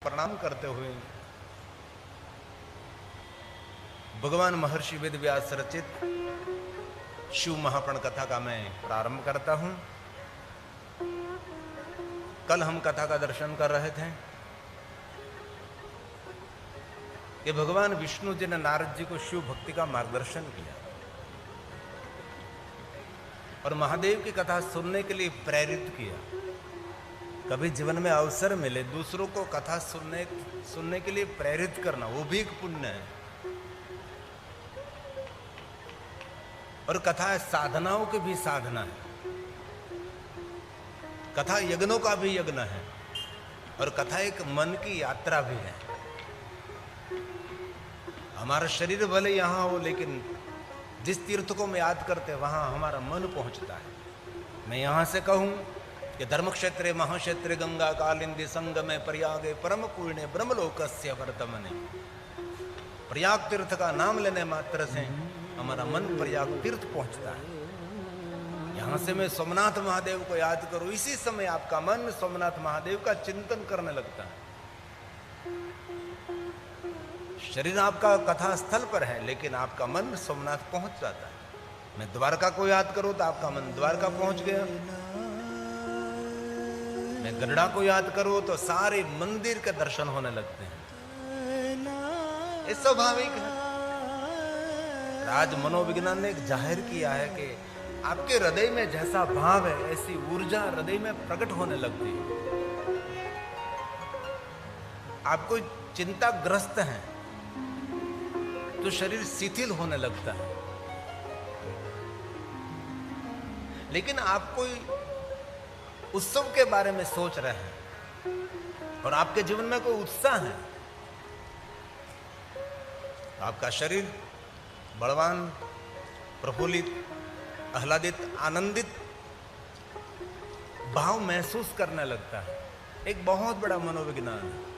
प्रणाम करते हुए भगवान महर्षि वेद व्यास रचित शिव महापुराण कथा का मैं प्रारंभ करता हूं। कल हम कथा का दर्शन कर रहे थे कि भगवान विष्णु जी ने नारद जी को शिव भक्ति का मार्गदर्शन किया और महादेव की कथा सुनने के लिए प्रेरित किया। कभी जीवन में अवसर मिले दूसरों को कथा सुनने के लिए प्रेरित करना, वो भी एक पुण्य है। और कथा साधनाओं की भी साधना है, कथा यज्ञों का भी यज्ञ है और कथा एक मन की यात्रा भी है। हमारा शरीर भले यहां हो, लेकिन जिस तीर्थ को हम याद करते वहां हमारा मन पहुंचता है। मैं यहां से कहूं कि धर्म क्षेत्रे महाक्षेत्रे गंगा कालिंदी संगमे प्रयागे परम पुण्य ब्रह्मलोकस्य वर्तमने। प्रयाग तीर्थ का नाम लेने मात्र से हमारा मन प्रयाग तीर्थ पहुंचता है। यहां से मैं सोमनाथ महादेव को याद करूं, इसी समय आपका मन सोमनाथ महादेव का चिंतन करने लगता है। शरीर आपका कथा स्थल पर है, लेकिन आपका मन सोमनाथ पहुंच जाता है। मैं द्वारका को याद करूं तो आपका मन द्वारका पहुंच गया। मैं गरुड़ा को याद करूं तो सारे मंदिर के दर्शन होने लगते हैं। ये स्वाभाविक है। आज मनोविज्ञान ने एक जाहिर किया है कि आपके हृदय में जैसा भाव है, ऐसी ऊर्जा हृदय में प्रकट होने लगती है। आप कोई चिंताग्रस्त हैं तो शरीर शिथिल होने लगता है, लेकिन आप कोई उत्सव के बारे में सोच रहे हैं और आपके जीवन में कोई उत्साह है, आपका शरीर बलवान, प्रफुल्लित, आह्लादित, आनंदित भाव महसूस करने लगता है। एक बहुत बड़ा मनोविज्ञान है।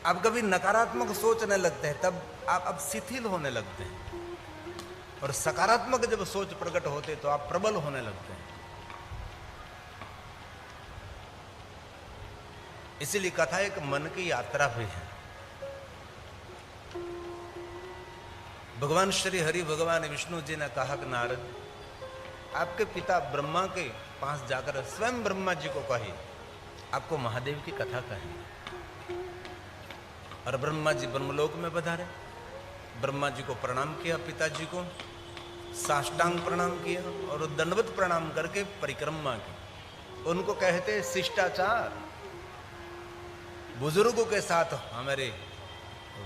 आप कभी नकारात्मक सोचने लगते हैं, तब आप अब शिथिल होने लगते हैं, और सकारात्मक जब सोच प्रकट होते तो आप प्रबल होने लगते हैं। इसीलिए कथा एक मन की यात्रा भी है। भगवान श्री हरि भगवान विष्णु जी ने कहा कि नारद, आपके पिता ब्रह्मा के पास जाकर स्वयं ब्रह्मा जी को कही आपको महादेव की कथा कहेंगे। और ब्रह्मा जी ब्रह्मलोक में पधारे। ब्रह्मा जी को प्रणाम किया, पिताजी को साष्टांग प्रणाम किया और दंडवत प्रणाम करके परिक्रमा की। उनको कहते शिष्टाचार। बुजुर्गों के साथ, हमारे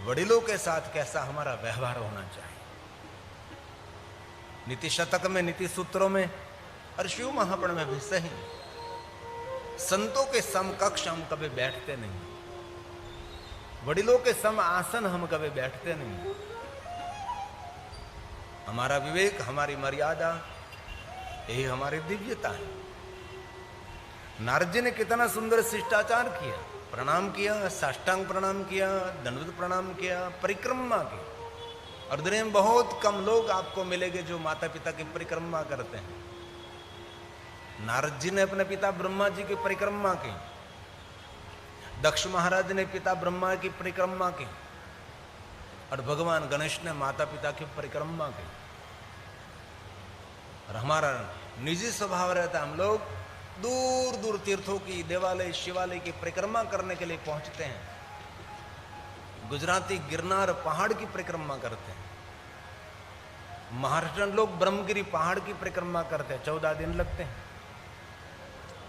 वडिलों के साथ कैसा हमारा व्यवहार होना चाहिए। नीति शतक में, नीति सूत्रों में और शिव महापुराण में भी सही, संतों के समकक्ष हम कभी बैठते नहीं, वडिलों के सम आसन हम कभी बैठते नहीं। हमारा विवेक, हमारी मर्यादा, यही हमारी दिव्यता है। नारद जी ने कितना सुंदर शिष्टाचार किया, प्रणाम किया, साष्टांग प्रणाम किया, दंडवत प्रणाम किया, परिक्रमा की। और दुनिया में बहुत कम लोग आपको मिलेंगे जो माता पिता की परिक्रमा करते हैं। नारद जी ने अपने पिता ब्रह्मा जी की परिक्रमा की, दक्ष महाराज ने पिता ब्रह्मा की परिक्रमा की, और भगवान गणेश ने माता पिता की परिक्रमा की। और हमारा निजी स्वभाव रहता है, हम लोग दूर दूर तीर्थों की, देवालय शिवालय की परिक्रमा करने के लिए पहुंचते हैं। गुजराती गिरनार पहाड़ की परिक्रमा करते हैं, महाराष्ट्र लोग ब्रह्मगिरी पहाड़ की परिक्रमा करते हैं, 14 दिन लगते हैं।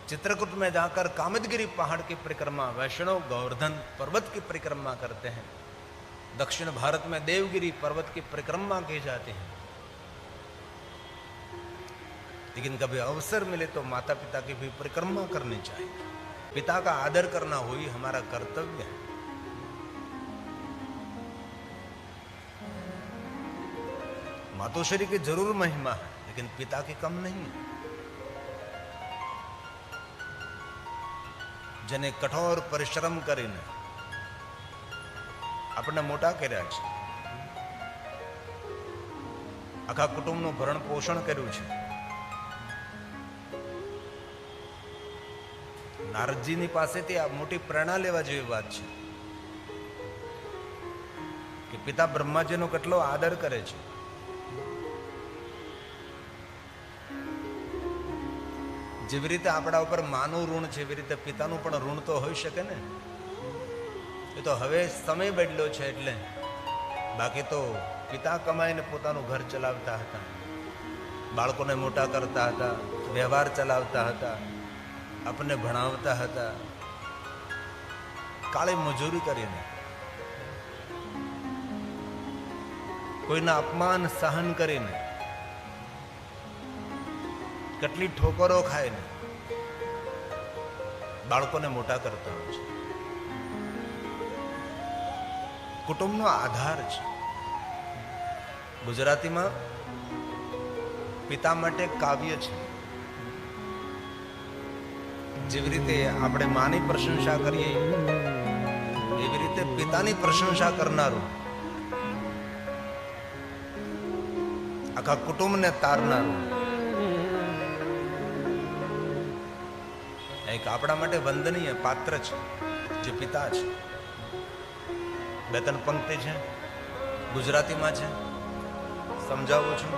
चित्रकूट में जाकर कामदगिरी पहाड़ की परिक्रमा, वैष्णव गोवर्धन पर्वत की परिक्रमा करते हैं। दक्षिण भारत में देवगिरी पर्वत की परिक्रमा की जाती है। लेकिन कभी अवसर मिले तो माता पिता की भी परिक्रमा करनी चाहिए। पिता का आदर करना हुई हमारा कर्तव्य है। मातोश्री की जरूर महिमा है, लेकिन पिता की कम नहीं है। जने कठोर परिश्रम કરીને આપણે મોટા કર્યા છે, આખા કુટુંબનું ભરણ પોષણ કર્યું છે, નારદજીની પાસેથી આ મોટી પ્રેરણા લેવા જેવી વાત છે કે પિતા બ્રહ્માજીનો કેટલો આદર કરે છે. જેવી રીતે આપણા ઉપર માનું ઋણ છે એવી રીતે પિતાનું પણ ઋણ તો હોઈ શકે ને. એ તો હવે સમય બદલ્યો છે એટલે, બાકી તો પિતા કમાઈને પોતાનું ઘર ચલાવતા હતા, બાળકોને મોટા કરતા હતા, વ્યવહાર ચલાવતા હતા, આપણને ભણાવતા હતા, કાળી મજૂરી કરીને, કોઈના અપમાન સહન કરીને, કેટલી ઠોકરો ખાઈને બાળકોને મોટા કરતા હોય છે. કુટુંબનો આધાર છે. ગુજરાતીમાં પિતા માટે કાવ્ય છે. જેવી રીતે આપણે માની પ્રશંસા કરીએ એવી રીતે પિતાની પ્રશંસા કરનારું, આખા કુટુંબને તારનારું એક આપણા માટે વંદનીય પાત્ર છે જે પિતા છે. બે ત્રણ પંક્તિ છે, ગુજરાતીમાં છે, સમજાવું છું,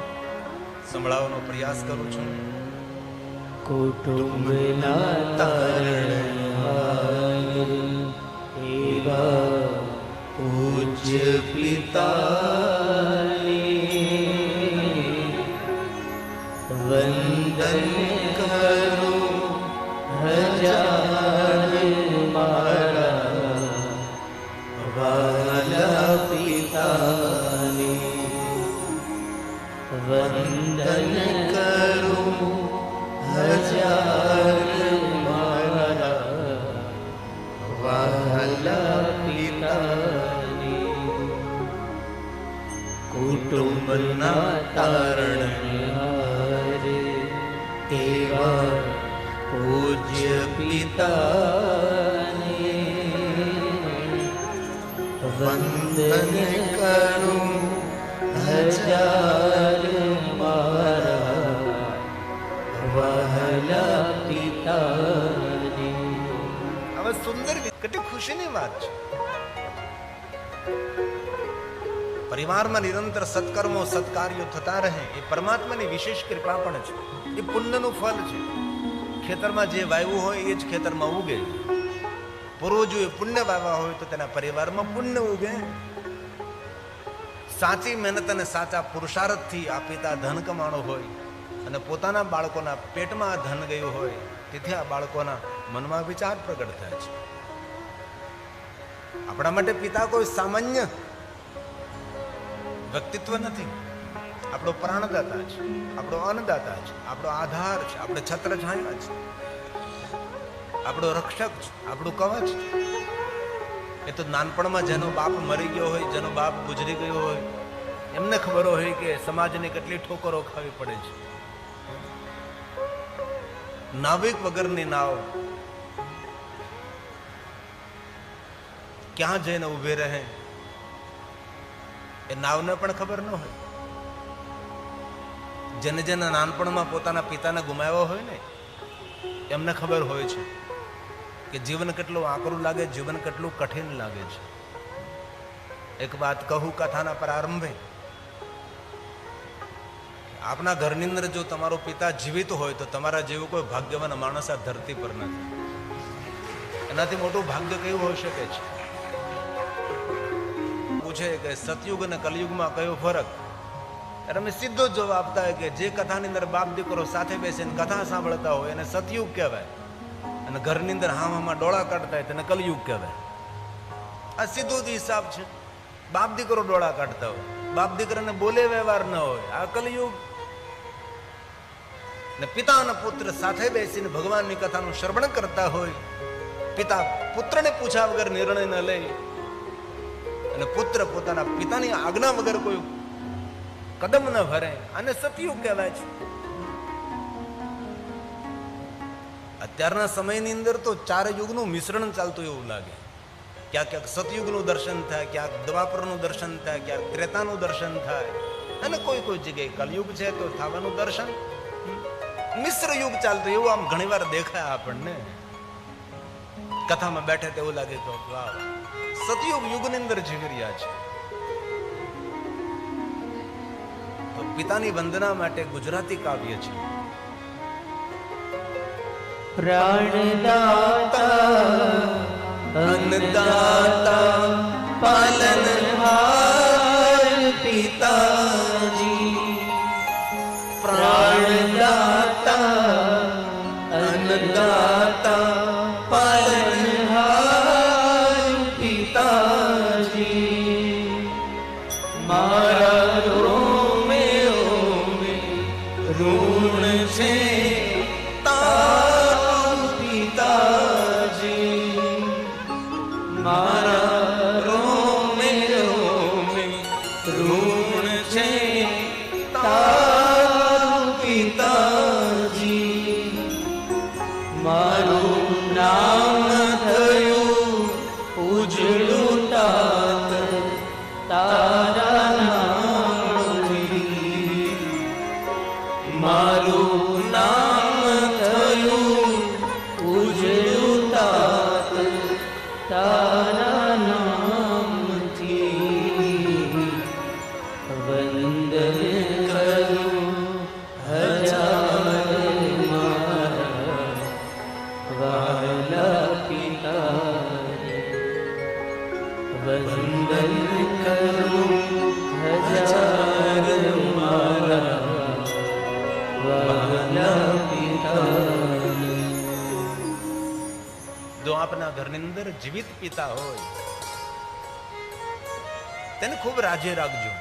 સંભળાવવાનો પ્રયાસ કરું છું. કુટુંબના તારણહાર એવા પૂજ્ય પિતાને વંદન કરો હજાર મારા વાલા પિતાને. વંદન કરો હજાર મારા વાલા પિતાને. કુટુંબના તારણહાર એવા પૂજ્ય પિતાને વંદન કરું હજાર મારા વહાલા પિતાને. હવે સુંદર કેટલી ખુશીની વાત છે. પરિવારમાં નિરંતર સત્કર્મો સત્કાર્યો થતા રહે એ પરમાત્માની વિશેષ કૃપા પણ છે. એ પુણ્યનું ફળ છે. ખેતરમાં જે વાવ્યું હોય એ જ ખેતરમાં ઉગે. પૂર્વજોએ પુણ્ય વાવ્યા હોય તો તેના પરિવારમાં પુણ્ય ઉગે. સાચી મહેનત અને સાચા પુરુષાર્થથી આ પિતા ધન કમાણો હોય અને પોતાના બાળકોના પેટમાં ધન ગયું હોય તેથી આ બાળકોના મનમાં વિચાર પ્રગટ થાય છે. આપણા માટે પિતા કોઈ સામાન્ય વ્યક્તિત્વ નથી. આપણો પ્રાણદાતા છે, આપણો અન્નદાતા છે, આપણો આધાર છે, આપણે છત્ર છાયા છે, આપણો રક્ષક છે, આપણું કવચ છે. એ તો નાનપણમાં જેનો બાપ મરી ગયો હોય, જેનો બાપ ગુજરી ગયો હોય એમને ખબર હોય કે સમાજને કેટલી ઠોકરો ખાવી પડે છે. નાવિક વગરની નાવ ક્યાં જઈને ઉભી રહે એ નાવને પણ ખબર ન હોય. જેને જેને નાનપણમાં પોતાના પિતાને ગુમાવ્યો હોય ને એમને ખબર હોય છે કે જીવન કેટલું આકરું લાગે, જીવન કેટલું કઠિન લાગે છે. એક વાત કહું કથાના પ્રારંભે, આપના ઘરની અંદર જો તમારો પિતા જીવિત હોય તો તમારા જેવું કોઈ ભાગ્યવાન માણસ આ ધરતી પર નથી. એનાથી મોટું ભાગ્ય કયું હોઈ શકે છે? પૂછે કે સતયુગ અને કલયુગમાં કયો ફરક? ત્યારે અમે સીધો જ જવાબ આપતા હોય કે જે કથાની અંદર બાપ દીકરો સાથે બેસીને કથા સાંભળતા હોય એને સતયુગ કહેવાય, અને ઘરની અંદર હામાં ડોળા કાઢતા હોય તેને કલયુગ કહેવાય. આ સીધો જ હિસાબ છે. બાપ દીકરો ડોળા કાઢતા હોય, બાપ દીકરાને બોલે વ્યવહાર ન હોય, આ કલયુગ. ને પિતા અને પુત્ર સાથે બેસીને ભગવાનની કથાનું શ્રવણ કરતા હોય, પિતા પુત્રને પૂછ્યા વગર નિર્ણય ન લે અને પુત્ર પોતાના પિતાની આજ્ઞા વગર કોઈ કદમ ન ભરે, આને સતયુગ કહેવાય છે. અત્યારના સમયની અંદર તો ચાર યુગનું મિશ્રણ ચાલતું એવું લાગે. ક્યાંક ક્યાંક સતયુગનું દર્શન થાય, ક્યાંક દ્વાપરનું દર્શન થાય, ક્યાંક ત્રેતાનું દર્શન થાય, અને કોઈ કોઈ જગ્યાએ કલયુગ છે તો થવાનું દર્શન. મિશ્ર યુગ ચાલતું એવું આમ ઘણી વાર દેખાય આપણને. કથામાં બેઠે તેવું લાગે તો વાહ વાહ, સતયુગ યુગની અંદર જીવી રહ્યા છે. તો પિતાની વંદના માટે ગુજરાતી કાવ્ય છે. પ્રાણદાતા અન્નદાતા પાલનહાર પિતાજી. પ્રાણદાતા અન્નદાતા પાલનહાર પિતાજી. મારા રોમે રોમે ઋણ છે તારું પિતાજી. મારા રોમે રોમે ઋણ છે તારું પિતાજી. મારું નામ થયું ઉજળું તાત તારા નામથી. મારું નામ થયું ઉજળું તાત તારા નામથી. વંદન કરું હજાર મારા વાલા પિતાને. વંદન કરું હજાર મારા વાલા પિતાને. જો આપના ઘરની અંદર જીવિત પિતા હોય તેને ખૂબ રાજ્ય રાખજો.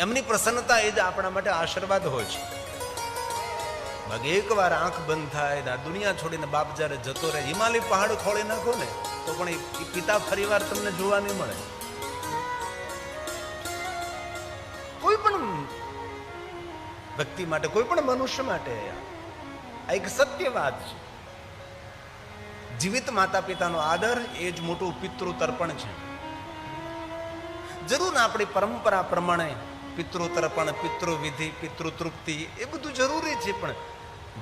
એમની પ્રસન્નતા એ જ આપણા માટે આશીર્વાદ હોય છે. બાકી એકવાર આંખ બંધ થાય ને આ દુનિયા છોડીને બાપ જ્યારે જતો રહે, હિમાલય પહાડ ખોળી નાખો ને તો પણ એ પિતા ફરીવાર તમને જોવા નહીં મળે. કોઈ પણ વ્યક્તિ માટે, કોઈ પણ મનુષ્ય માટે આ એક સત્ય વાત છે. જીવિત માતા પિતાનો આદર એ જ મોટું પિતૃ તર્પણ છે. જરૂર આપણી પરંપરા પ્રમાણે પિતૃ તર્પણ, પિતૃ વિધિ, પિતૃ તૃપ્તિ એ બધું જરૂરી છે, પણ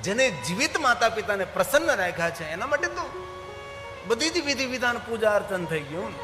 જેને જીવિત માતા પિતાને પ્રસન્ન રાખ્યા છે એના માટે તો બધી જ વિધિ વિધાન પૂજા અર્ચન થઈ ગયું.